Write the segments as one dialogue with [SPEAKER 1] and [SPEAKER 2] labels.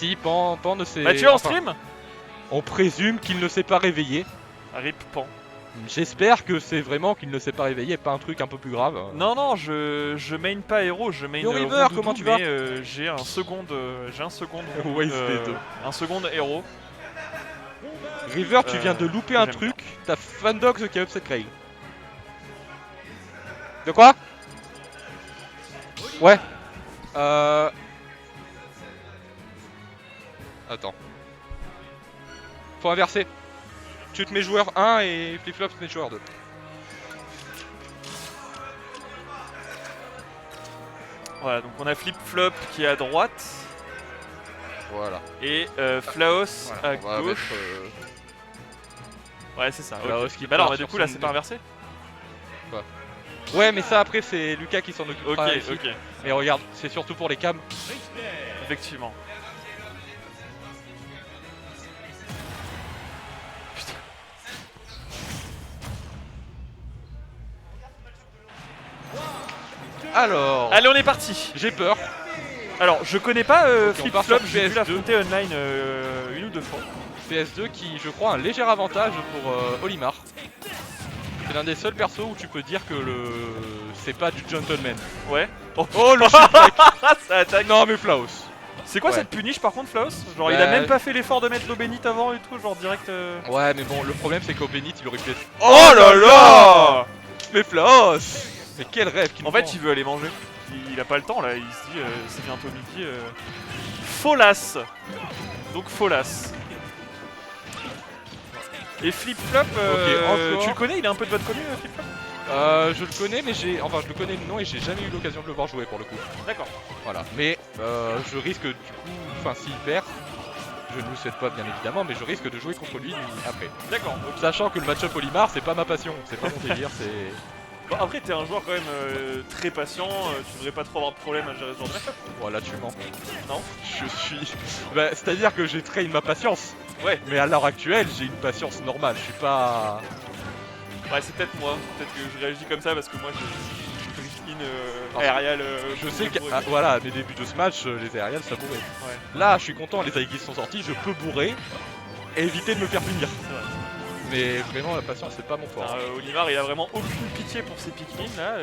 [SPEAKER 1] si, Pan ne s'est...
[SPEAKER 2] Bah tu es en stream.
[SPEAKER 1] On présume qu'il ne s'est pas réveillé.
[SPEAKER 2] Rip Pan.
[SPEAKER 1] J'espère que c'est vraiment qu'il ne s'est pas réveillé, pas un truc un peu plus grave.
[SPEAKER 2] Non, non, je main pas héros, je main
[SPEAKER 1] Yo River,
[SPEAKER 2] Rondoudou,
[SPEAKER 1] comment tu vas?
[SPEAKER 2] mais j'ai un second,
[SPEAKER 1] Ouais, c'était deux.
[SPEAKER 2] un second héros.
[SPEAKER 1] River, tu viens de louper un
[SPEAKER 2] j'aime
[SPEAKER 1] truc, t'as Fandox qui a upset Grail. De quoi? Ouais. Attends. Faut inverser. Tu te mets joueur 1 et flip-flop te met joueur 2.
[SPEAKER 2] Voilà, donc on a Flip-Flop qui est à droite
[SPEAKER 1] Voilà.
[SPEAKER 2] et Flaos
[SPEAKER 1] Voilà,
[SPEAKER 2] à
[SPEAKER 1] on va
[SPEAKER 2] gauche.
[SPEAKER 1] mettre,
[SPEAKER 2] Ouais, c'est ça.
[SPEAKER 1] Flaos
[SPEAKER 2] Ok.
[SPEAKER 1] qui
[SPEAKER 2] Bah alors,
[SPEAKER 1] part
[SPEAKER 2] bah, du
[SPEAKER 1] sur
[SPEAKER 2] coup là
[SPEAKER 1] son
[SPEAKER 2] c'est pas inversé.
[SPEAKER 1] Ouais, mais ça après c'est Lucas qui s'en occupe.
[SPEAKER 2] Ok, ok.
[SPEAKER 1] Mais regarde, c'est surtout pour les cams.
[SPEAKER 2] Effectivement.
[SPEAKER 1] Alors,
[SPEAKER 2] Allez, on est parti.
[SPEAKER 1] j'ai peur.
[SPEAKER 2] Alors, je connais pas
[SPEAKER 1] Ok, on part
[SPEAKER 2] Flip-Flop,
[SPEAKER 1] sur
[SPEAKER 2] j'ai pu
[SPEAKER 1] PS2.
[SPEAKER 2] l'affronter online une ou deux fois.
[SPEAKER 1] PS2 qui, je crois, a un léger avantage pour Olimar. C'est l'un des seuls persos où tu peux dire que c'est pas du gentleman.
[SPEAKER 2] Ouais.
[SPEAKER 1] Oh le shit
[SPEAKER 2] Ça attaque.
[SPEAKER 1] Non mais Flaos.
[SPEAKER 2] C'est quoi
[SPEAKER 1] Ouais.
[SPEAKER 2] cette punish par contre, Flaos? Genre, il
[SPEAKER 1] Bah,
[SPEAKER 2] a même pas fait l'effort de mettre l'eau bénite avant et tout, genre direct.
[SPEAKER 1] Ouais mais bon, le problème c'est qu'au Bénit il aurait pu être...
[SPEAKER 2] Oh là là!
[SPEAKER 1] Mais Flaos. Mais quel rêve qu'il
[SPEAKER 2] En
[SPEAKER 1] nous
[SPEAKER 2] fait,
[SPEAKER 1] vend.
[SPEAKER 2] il veut aller manger. Il a pas le temps là, il se dit c'est bientôt midi. Folas! Donc Folas. Et Flip-Flop,
[SPEAKER 1] encore.
[SPEAKER 2] tu le connais? Il est un peu de votre connu, Flip-Flop?
[SPEAKER 1] Je le connais mais j'ai... Enfin je le connais de nom et j'ai jamais eu l'occasion de le voir jouer pour le coup.
[SPEAKER 2] D'accord.
[SPEAKER 1] Voilà. Mais je risque du coup... Enfin s'il perd, je ne le souhaite pas bien évidemment, mais je risque de jouer contre lui après.
[SPEAKER 2] D'accord.
[SPEAKER 1] Sachant que le match-up Olimar c'est pas ma passion, c'est pas mon délire, c'est...
[SPEAKER 2] Bon, après, t'es un joueur quand même très patient, tu devrais pas trop avoir de problème à gérer ce genre de match-up.
[SPEAKER 1] Voilà, tu mens.
[SPEAKER 2] Non?
[SPEAKER 1] Je suis... Bah, c'est-à-dire que j'ai train ma patience.
[SPEAKER 2] Ouais.
[SPEAKER 1] Mais à l'heure actuelle, j'ai une patience normale. Je suis pas...
[SPEAKER 2] Ouais, c'est peut-être moi. Peut-être que je réagis comme ça parce que moi, je clean
[SPEAKER 1] Parce-
[SPEAKER 2] aérial.
[SPEAKER 1] Je sais que voilà, à mes débuts de ce match, les aériales, ça bourrait.
[SPEAKER 2] Ouais,
[SPEAKER 1] Là, je suis content, les Aegis sont sortis, je peux bourrer et éviter de me faire punir.
[SPEAKER 2] c'est vrai.
[SPEAKER 1] Mais vraiment, la patience, c'est pas mon fort.
[SPEAKER 2] Olimar, il a vraiment aucune pitié pour ses Pikmin là.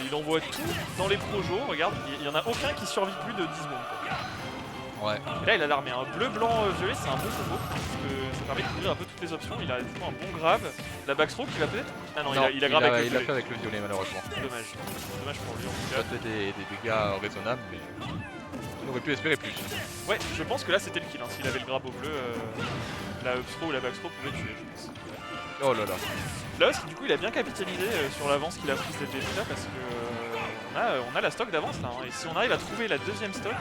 [SPEAKER 2] Il envoie tout dans les projos. Regarde, il y en a aucun qui survit plus de 10 secondes.
[SPEAKER 1] Ouais.
[SPEAKER 2] Et là, il a l'armée. Un bleu, blanc, violet, c'est un bon combo. Parce que ça permet de couvrir un peu toutes les options. Il a vraiment un bon grab. La backstroke, il va peut-être. Ah non, il a grab avec le
[SPEAKER 1] il l'a
[SPEAKER 2] violet.
[SPEAKER 1] fait avec le violet, malheureusement.
[SPEAKER 2] Dommage. Dommage pour lui en tout
[SPEAKER 1] Ça
[SPEAKER 2] cas.
[SPEAKER 1] fait des dégâts raisonnables, mais on aurait pu espérer plus.
[SPEAKER 2] Ouais, je pense que là c'était le kill. S'il avait le grab au bleu, la upthrow ou la backstroke pouvait tuer, je pense.
[SPEAKER 1] Oh là là.
[SPEAKER 2] Là, du coup, il a bien capitalisé sur l'avance qu'il a prise dès le début là parce que on a la stock d'avance là. Et si on arrive à trouver la deuxième stock,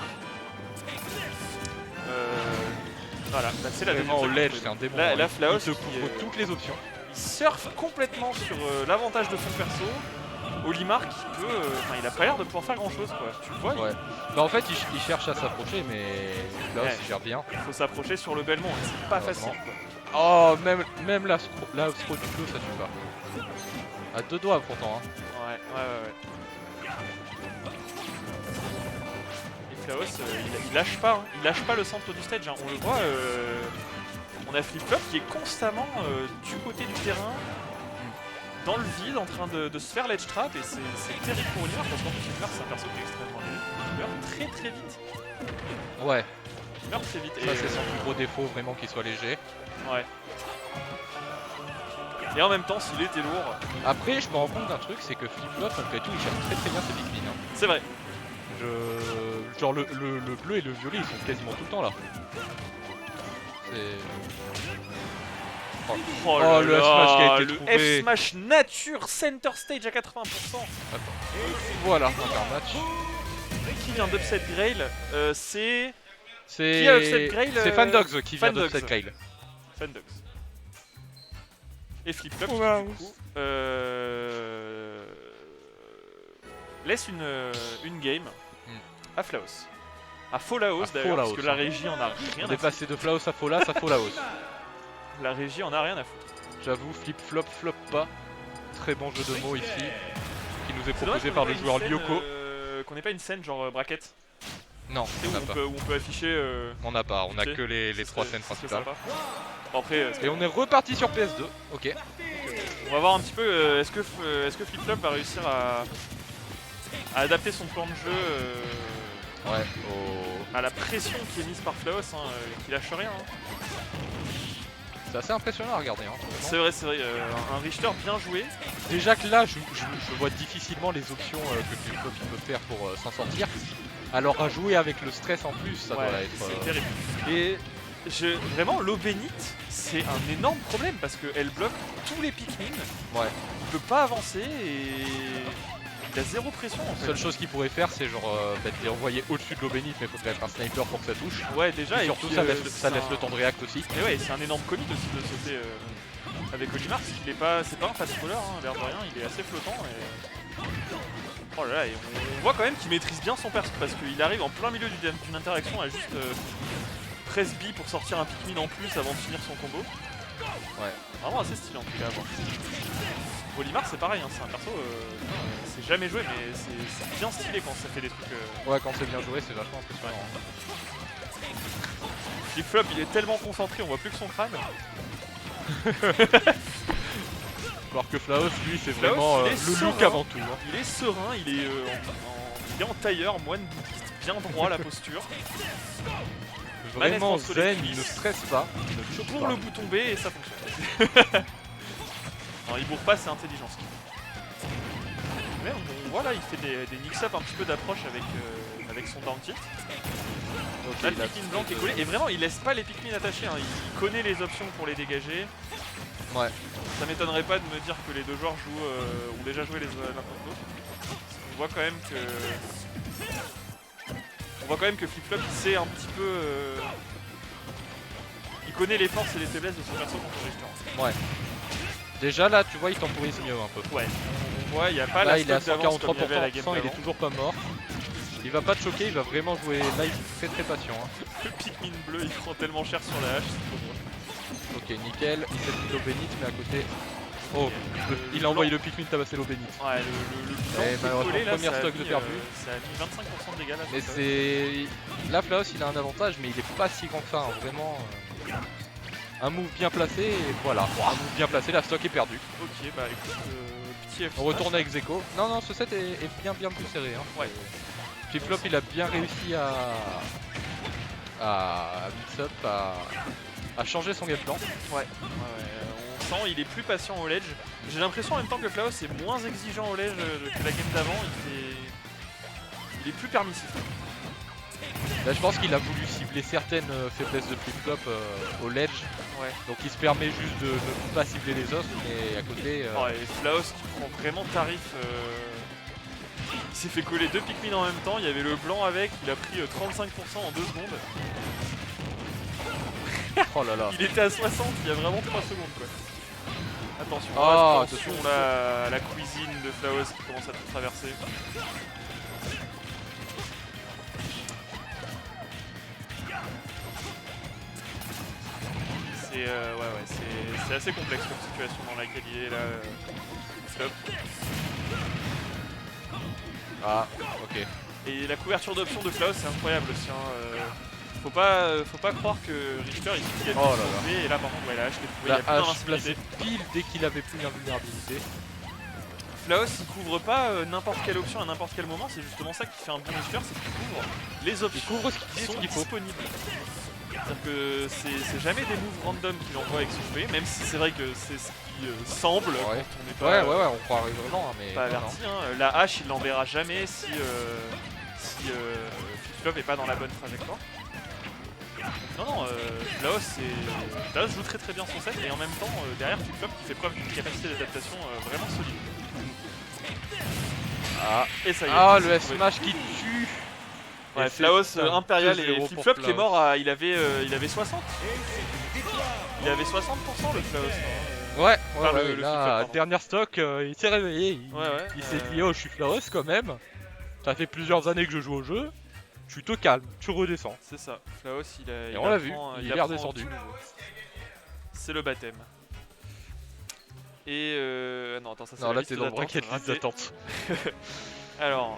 [SPEAKER 2] voilà, bah, c'est la deuxième
[SPEAKER 1] Vraiment, au
[SPEAKER 2] stock.
[SPEAKER 1] ledge, c'est un démon.
[SPEAKER 2] Là, Flaos,
[SPEAKER 1] il te couvre toutes les options.
[SPEAKER 2] il surfe complètement sur l'avantage de son perso. Olimar qui peut. Enfin, il a pas l'air de pouvoir faire grand chose quoi. Tu le vois,
[SPEAKER 1] Ouais. Bah en fait, il cherche à s'approcher, mais là,
[SPEAKER 2] Ouais.
[SPEAKER 1] il gère bien.
[SPEAKER 2] il faut s'approcher sur le Belmont et c'est pas
[SPEAKER 1] Heureusement.
[SPEAKER 2] facile quoi.
[SPEAKER 1] Oh, même la Stro du bleu, ça tue pas. À deux doigts pourtant. Hein.
[SPEAKER 2] Ouais. Et Flaos, il lâche pas, hein. Il lâche pas le centre du stage, hein. On le voit, on a Flip-Flop qui est constamment du côté du terrain, dans le vide, en train de se faire ledge trap, et c'est terrible pour Olimar, parce qu'en plus Olimar c'est un perso qui est extrêmement léger, il meurt très vite.
[SPEAKER 1] Ouais,
[SPEAKER 2] Il meurt très vite.
[SPEAKER 1] ça c'est son plus gros défaut, vraiment qu'il soit léger.
[SPEAKER 2] Ouais. Et en même temps, s'il était lourd,
[SPEAKER 1] Après, je me rends compte d'un truc, c'est que Flip-Flop, malgré tout, il gère très bien ses Pikmin. Hein.
[SPEAKER 2] c'est vrai.
[SPEAKER 1] Genre le bleu et le violet, ils sont quasiment tout le temps là. C'est...
[SPEAKER 2] Oh là
[SPEAKER 1] le
[SPEAKER 2] là,
[SPEAKER 1] F-Smash qui a été
[SPEAKER 2] le
[SPEAKER 1] trouvé.
[SPEAKER 2] F-Smash nature center stage à 80%.
[SPEAKER 1] Voilà, encore un match.
[SPEAKER 2] Qui vient d'upset Grail c'est
[SPEAKER 1] C'est...
[SPEAKER 2] Qui a upset Grail,
[SPEAKER 1] C'est Fandogs qui vient
[SPEAKER 2] Fandogs.
[SPEAKER 1] d'upset Grail.
[SPEAKER 2] Fandogs. Et Flip-Flop
[SPEAKER 1] Wow.
[SPEAKER 2] qui du coup laisse une game à Flaos. À Folaos
[SPEAKER 1] À
[SPEAKER 2] d'ailleurs, parce
[SPEAKER 1] Folaos,
[SPEAKER 2] que la
[SPEAKER 1] hein.
[SPEAKER 2] régie en a rien
[SPEAKER 1] On
[SPEAKER 2] à
[SPEAKER 1] est
[SPEAKER 2] foutre.
[SPEAKER 1] passé de Flaos à Folas à Folaos.
[SPEAKER 2] La régie en a rien à foutre.
[SPEAKER 1] J'avoue, flip-flop, flop pas. Très bon jeu de mots ici. Qui nous est
[SPEAKER 2] C'est dommage
[SPEAKER 1] proposé
[SPEAKER 2] qu'on
[SPEAKER 1] par
[SPEAKER 2] ait
[SPEAKER 1] le
[SPEAKER 2] pas une
[SPEAKER 1] joueur
[SPEAKER 2] scène,
[SPEAKER 1] Lyoko.
[SPEAKER 2] qu'on ait pas une scène genre bracket.
[SPEAKER 1] Non,
[SPEAKER 2] Tu sais,
[SPEAKER 1] on n'a pas.
[SPEAKER 2] où on peut afficher.
[SPEAKER 1] On n'a pas, on a
[SPEAKER 2] ok.
[SPEAKER 1] que les
[SPEAKER 2] Ce
[SPEAKER 1] 3
[SPEAKER 2] serait-
[SPEAKER 1] scènes
[SPEAKER 2] ce serait
[SPEAKER 1] principales.
[SPEAKER 2] sympa. Bon, après,
[SPEAKER 1] Et on est reparti sur PS2, ok.
[SPEAKER 2] on va voir un petit peu. Est-ce que Flip-Flop va réussir à adapter son plan de jeu
[SPEAKER 1] Ouais,
[SPEAKER 2] à la pression qui est mise par Flaos, hein, qui lâche rien. Hein.
[SPEAKER 1] c'est assez impressionnant à regarder. Hein, vraiment.
[SPEAKER 2] C'est vrai, un Richter bien joué.
[SPEAKER 1] Déjà que là, je vois difficilement les options que Flip-Flop peut faire pour s'en sortir. Alors à jouer avec le stress en plus, ça
[SPEAKER 2] Ouais,
[SPEAKER 1] doit être...
[SPEAKER 2] c'est terrible. Et vraiment, l'eau bénite, c'est un énorme problème parce qu'elle bloque tous les Pikmin.
[SPEAKER 1] Ouais.
[SPEAKER 2] Il peut pas avancer et il a zéro pression en
[SPEAKER 1] La
[SPEAKER 2] fait.
[SPEAKER 1] seule chose qu'il pourrait faire, c'est genre les envoyer au-dessus de l'eau bénite, mais il faudrait être un sniper pour que ça touche.
[SPEAKER 2] Ouais, déjà,
[SPEAKER 1] Et
[SPEAKER 2] et
[SPEAKER 1] surtout,
[SPEAKER 2] puis,
[SPEAKER 1] ça
[SPEAKER 2] c'est
[SPEAKER 1] laisse le temps de react aussi.
[SPEAKER 2] Et ouais, c'est un énorme commit aussi de sauter avec Olimar, parce qu'il est pas, c'est pas un fast-faller, hein, l'air de rien, il est assez flottant et... Oh là là, et on voit quand même qu'il maîtrise bien son perso, parce qu'il arrive en plein milieu d'une interaction à juste press B pour sortir un Pikmin en plus avant de finir son combo.
[SPEAKER 1] Ouais.
[SPEAKER 2] Vraiment assez stylé en tout cas à voir. Olimar c'est pareil, hein, c'est un perso, c'est jamais joué mais c'est bien stylé quand ça fait des trucs...
[SPEAKER 1] Ouais, quand c'est bien joué, c'est vachement impressionnant.
[SPEAKER 2] Flip-Flop il est tellement concentré, on voit plus que son crâne.
[SPEAKER 1] Alors que Flaos, lui, c'est
[SPEAKER 2] Flaos,
[SPEAKER 1] vraiment
[SPEAKER 2] il est
[SPEAKER 1] le look
[SPEAKER 2] serein.
[SPEAKER 1] avant tout. Hein.
[SPEAKER 2] Il est serein, il est en tailleur, moine bouddhiste, bien droit la posture.
[SPEAKER 1] Vraiment
[SPEAKER 2] entre les
[SPEAKER 1] zen, il
[SPEAKER 2] cuisses.
[SPEAKER 1] ne stresse pas, il ne choque
[SPEAKER 2] Pour
[SPEAKER 1] pas.
[SPEAKER 2] le bouton B et ça fonctionne. Non, il bourre pas, c'est intelligent ce qu'il fait. Mais on voit là, il fait des mix-up un petit peu d'approche avec son down tilt.
[SPEAKER 1] Ok,
[SPEAKER 2] Là, le
[SPEAKER 1] il a-
[SPEAKER 2] Pikmin blanc qui est collé. Et vraiment, il laisse pas les Pikmin attachés. Hein. Il connaît les options pour les dégager.
[SPEAKER 1] Ouais.
[SPEAKER 2] Ça m'étonnerait pas de me dire que les deux joueurs ont déjà joué l'un contre l'autre. On voit quand même que Flip-Flop il sait un petit peu. Il connaît les forces et les faiblesses de son perso contre Richter.
[SPEAKER 1] Ouais. Déjà là, tu vois, il temporise mieux un peu.
[SPEAKER 2] Ouais. On voit, il n'y a pas
[SPEAKER 1] Là,
[SPEAKER 2] la
[SPEAKER 1] il est à
[SPEAKER 2] stock d'avance comme il y avait à la
[SPEAKER 1] 143%,
[SPEAKER 2] game
[SPEAKER 1] il est
[SPEAKER 2] d'avant.
[SPEAKER 1] toujours pas mort. Il va pas te choquer, il va vraiment jouer live très très patient. Hein.
[SPEAKER 2] Le Pikmin bleu il prend tellement cher sur la hache, c'est trop drôle.
[SPEAKER 1] Ok, nickel, il s'est mis l'eau bénite, mais à côté... Oh, il a
[SPEAKER 2] blanc.
[SPEAKER 1] envoyé le Pikmin tabasser l'eau bénite.
[SPEAKER 2] Ouais, le blanc qui est
[SPEAKER 1] malheureusement,
[SPEAKER 2] collé là,
[SPEAKER 1] première
[SPEAKER 2] ça a
[SPEAKER 1] stock
[SPEAKER 2] mis,
[SPEAKER 1] de perdu.
[SPEAKER 2] ça a mis 25% de dégâts là.
[SPEAKER 1] Mais
[SPEAKER 2] sur ça.
[SPEAKER 1] c'est... Là, Flaos, il a un avantage, mais il est pas si grand que ça, hein. Vraiment... Un move bien placé, et voilà. Un move bien placé, la stock est perdue.
[SPEAKER 2] Ok, bah écoute, petit F.
[SPEAKER 1] On retourne avec Zeko. Non, non, ce set est bien plus serré. Hein.
[SPEAKER 2] Ouais.
[SPEAKER 1] Flip-Flop, il a bien réussi à mix up, à changer son game plan.
[SPEAKER 2] Ouais, on sent il est plus patient au ledge. J'ai l'impression en même temps que Flaos est moins exigeant au ledge que la game d'avant. Il est plus permissif.
[SPEAKER 1] Là, je pense qu'il a voulu cibler certaines faiblesses de Flip-Flop au ledge.
[SPEAKER 2] Ouais.
[SPEAKER 1] Donc il se permet juste de ne pas cibler les os, mais à côté...
[SPEAKER 2] Oh, et Flaos qui prend vraiment tarif. Il s'est fait coller deux Pikmin en même temps. Il y avait le blanc avec. Il a pris 35% en 2 secondes.
[SPEAKER 1] Oh là là.
[SPEAKER 2] Il était à 60 il y a vraiment 3 secondes quoi. Attention,
[SPEAKER 1] Ah,
[SPEAKER 2] attention là, à la cuisine de Flaos qui commence à tout traverser. C'est assez complexe comme situation dans laquelle il est là. Flop.
[SPEAKER 1] Ah, ok.
[SPEAKER 2] Et la couverture d'options de Flaos c'est incroyable aussi. Hein. Faut pas croire que Richter il suffit d'être
[SPEAKER 1] Oh là là.
[SPEAKER 2] sauvé, et là par contre ouais, la hache l'est trouvé, il y
[SPEAKER 1] La
[SPEAKER 2] a plus
[SPEAKER 1] hache
[SPEAKER 2] d'invincibilité.
[SPEAKER 1] placée pile dès qu'il avait plus d'invulnérabilité.
[SPEAKER 2] Flaos il couvre pas n'importe quelle option à n'importe quel moment, c'est justement ça qui fait un bon Richter, c'est qu'il couvre les options
[SPEAKER 1] Il couvre ce
[SPEAKER 2] qui sont
[SPEAKER 1] qu'il faut.
[SPEAKER 2] disponibles. C'est-à-dire que c'est jamais des moves random qu'il envoie avec son P, même si c'est vrai que c'est ce qui semble quand on n'est pas,
[SPEAKER 1] Ouais, on croirait vraiment, hein, mais...
[SPEAKER 2] pas
[SPEAKER 1] non,
[SPEAKER 2] averti. Hein. La hache il l'enverra jamais si Flip-Flop est pas dans la bonne trajectoire. Non, Flaos joue très bien son set et en même temps derrière Flip-Flop qui fait preuve d'une capacité d'adaptation vraiment solide.
[SPEAKER 1] Ah,
[SPEAKER 2] Et ça y est.
[SPEAKER 1] ah
[SPEAKER 2] il
[SPEAKER 1] le
[SPEAKER 2] s'est trouvé.
[SPEAKER 1] S-Smash qui tue.
[SPEAKER 2] Ouais,
[SPEAKER 1] Et
[SPEAKER 2] Flaos
[SPEAKER 1] c'est un
[SPEAKER 2] Impérial
[SPEAKER 1] 2-0
[SPEAKER 2] et
[SPEAKER 1] pour
[SPEAKER 2] Flip-Flop qui est
[SPEAKER 1] Flaos.
[SPEAKER 2] mort à... Il avait 60. Il avait 60% le Flaos.
[SPEAKER 1] Ouais,
[SPEAKER 2] Enfin,
[SPEAKER 1] ouais,
[SPEAKER 2] le
[SPEAKER 1] là,
[SPEAKER 2] Flip-Flop, pardon.
[SPEAKER 1] dernière stock, il s'est réveillé,
[SPEAKER 2] Ouais,
[SPEAKER 1] il s'est dit oh je suis Flaos quand même, ça fait plusieurs années que je joue au jeu, tu te calmes, tu redescends.
[SPEAKER 2] C'est ça, Flaos il
[SPEAKER 1] on l'a vu,
[SPEAKER 2] apprend-
[SPEAKER 1] il est
[SPEAKER 2] apprend
[SPEAKER 1] redescendu.
[SPEAKER 2] tout nouveau. C'est le baptême. Et non attends ça c'est
[SPEAKER 1] Non
[SPEAKER 2] la
[SPEAKER 1] là
[SPEAKER 2] liste
[SPEAKER 1] t'es dans le
[SPEAKER 2] d'attente,
[SPEAKER 1] bracket liste
[SPEAKER 2] raté.
[SPEAKER 1] d'attente.
[SPEAKER 2] Alors,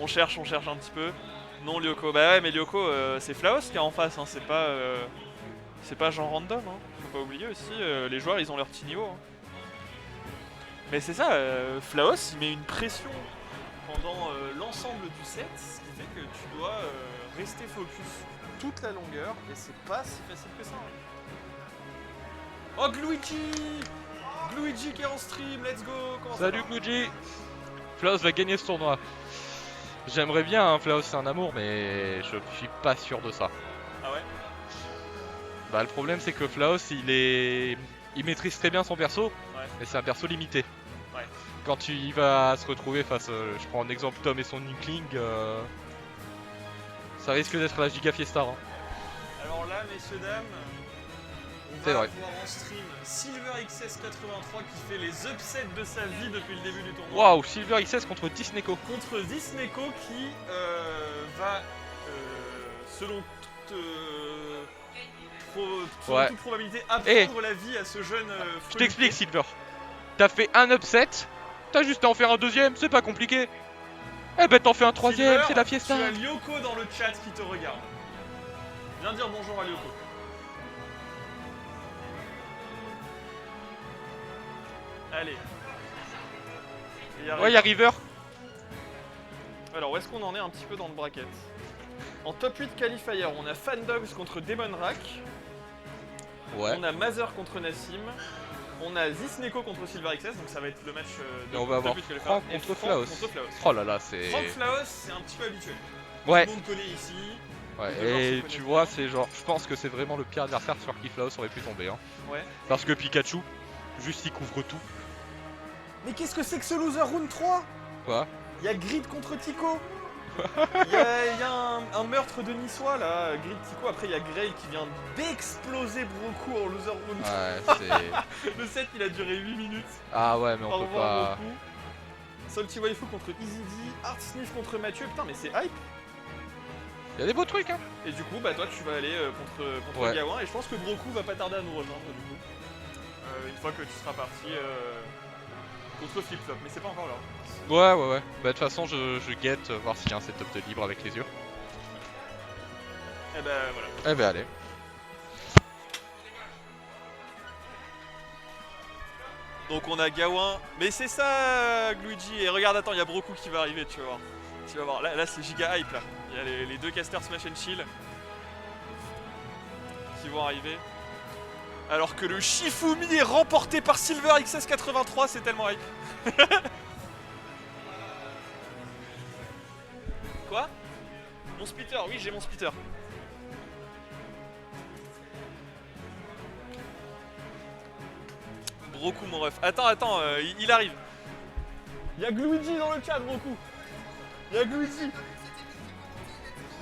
[SPEAKER 2] on cherche un petit peu. Non, Lyoko. Bah ouais, mais Lyoko, c'est Flaos qui est en face, hein. C'est pas genre random, hein. Faut pas oublier aussi, les joueurs ils ont leur petit niveau. Hein. Mais c'est ça, Flaos il met une pression pendant l'ensemble du set, ce qui fait que tu dois rester focus toute la longueur et c'est pas si facile que ça. Hein. Oh Gluigi! Gluigi qui est en stream, let's go! Comment
[SPEAKER 1] Salut
[SPEAKER 2] ça va?
[SPEAKER 1] Gluigi. Flaos va gagner ce tournoi. J'aimerais bien, hein, Flaos c'est un amour, mais je suis pas sûr de ça.
[SPEAKER 2] Ah ouais?
[SPEAKER 1] Bah le problème c'est que Flaos il maîtrise très bien son perso,
[SPEAKER 2] Ouais.
[SPEAKER 1] mais c'est un perso limité.
[SPEAKER 2] Ouais.
[SPEAKER 1] Quand il va se retrouver face, je prends en exemple Tom et son Inkling, ça risque d'être la giga fiesta. Hein.
[SPEAKER 2] Alors là, messieurs, dames, on
[SPEAKER 1] C'est
[SPEAKER 2] va
[SPEAKER 1] vrai.
[SPEAKER 2] voir en stream Silver XS83 qui fait les upsets de sa vie depuis le début du tournoi.
[SPEAKER 1] Waouh, Silver XS contre Disneco.
[SPEAKER 2] Contre Disneco qui va, selon toute probabilité, apprendre la vie à ce jeune.
[SPEAKER 1] Je t'explique Silver. T'as fait un upset, t'as juste à en faire un deuxième, c'est pas compliqué. Eh ben t'en fais un troisième,
[SPEAKER 2] Silver,
[SPEAKER 1] c'est la fiesta.
[SPEAKER 2] Tu as Lyoko dans le chat qui te regarde. Viens dire bonjour à Lyoko. Allez.
[SPEAKER 1] Ouais, y'a River.
[SPEAKER 2] Alors, où est-ce qu'on en est un petit peu dans le bracket? En top 8 qualifier, on a Fandogs contre Demon Rack.
[SPEAKER 1] Ouais.
[SPEAKER 2] On a Mazer contre Nassim. On a Zisneko contre Silver XS, donc ça va être le match de
[SPEAKER 1] Et on va avoir
[SPEAKER 2] top 8 qualifier.
[SPEAKER 1] Franck
[SPEAKER 2] Et
[SPEAKER 1] contre
[SPEAKER 2] Franck
[SPEAKER 1] Flaos.
[SPEAKER 2] contre Flaos.
[SPEAKER 1] Oh là là, c'est...
[SPEAKER 2] Franck Flaos, c'est un petit peu habituel.
[SPEAKER 1] Ouais.
[SPEAKER 2] Tout le monde connaît ici.
[SPEAKER 1] Ouais,
[SPEAKER 2] Les joueurs se
[SPEAKER 1] et
[SPEAKER 2] connaissent
[SPEAKER 1] tu vois,
[SPEAKER 2] bien.
[SPEAKER 1] c'est genre, je pense que c'est vraiment le pire adversaire sur qui Flaos aurait pu tomber. Hein.
[SPEAKER 2] Ouais.
[SPEAKER 1] Parce que Pikachu, juste il couvre tout.
[SPEAKER 2] Mais qu'est-ce que c'est que ce loser round 3?
[SPEAKER 1] Quoi?
[SPEAKER 2] Il y a Grid contre Tico. Il y a un meurtre de Niçois là, Grid Tico. Après il y a Grey qui vient d'exploser Broku en loser round.
[SPEAKER 1] Ouais, c'est...
[SPEAKER 2] Le set il a duré 8 minutes.
[SPEAKER 1] Ah ouais, mais
[SPEAKER 2] Au
[SPEAKER 1] on peut
[SPEAKER 2] revoir
[SPEAKER 1] pas...
[SPEAKER 2] Broku. Salty Waifu contre EasyD, Art Sniff contre Mathieu. Putain mais c'est hype.
[SPEAKER 1] Y'a des beaux trucs, hein.
[SPEAKER 2] Et du coup bah toi tu vas aller contre
[SPEAKER 1] Ouais.
[SPEAKER 2] Gawain et je pense que Broku va pas tarder à nous rejoindre du coup. Une fois que tu seras parti contre Flip Flop, mais c'est pas encore là.
[SPEAKER 1] Ouais. Bah de toute façon, je guette voir s'il y a un setup de libre avec les yeux.
[SPEAKER 2] Et bah voilà.
[SPEAKER 1] Eh ben allez.
[SPEAKER 2] Donc on a Gawain, mais c'est ça Gluigi, et regarde, attends, il y a Broku qui va arriver, tu vas voir. Tu vas voir, là c'est giga hype là. Il y a les deux casters Smash and Chill qui vont arriver. Alors que le Shifumi est remporté par Silver XS83, c'est tellement hype. Quoi? Mon splitter, oui j'ai mon splitter. Broku mon ref. Attends, il arrive. Y'a Gluigi dans le chat, Broku. Y'a Gluigi.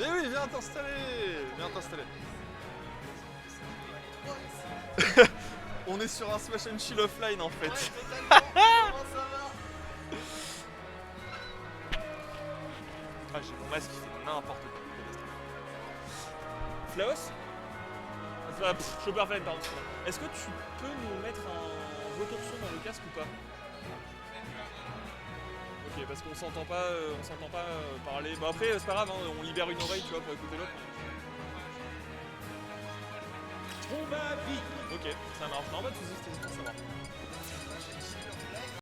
[SPEAKER 2] Mais oui, viens t'installer. On est sur un Smash and Chill offline en fait.
[SPEAKER 3] Ouais, comment ça va?
[SPEAKER 2] Ah, j'ai mon masque qui fait n'importe quoi. Flaos? Enfin, Chopper Flame, pardon. Est-ce que tu peux nous mettre un retour son dans le casque ou pas? Ok, parce qu'on s'entend pas, parler. Bon après, c'est pas grave, hein, on libère une oreille, tu vois, pour écouter l'autre. Ok, ça marche. Non, pas de soucis, c'était juste pour savoir.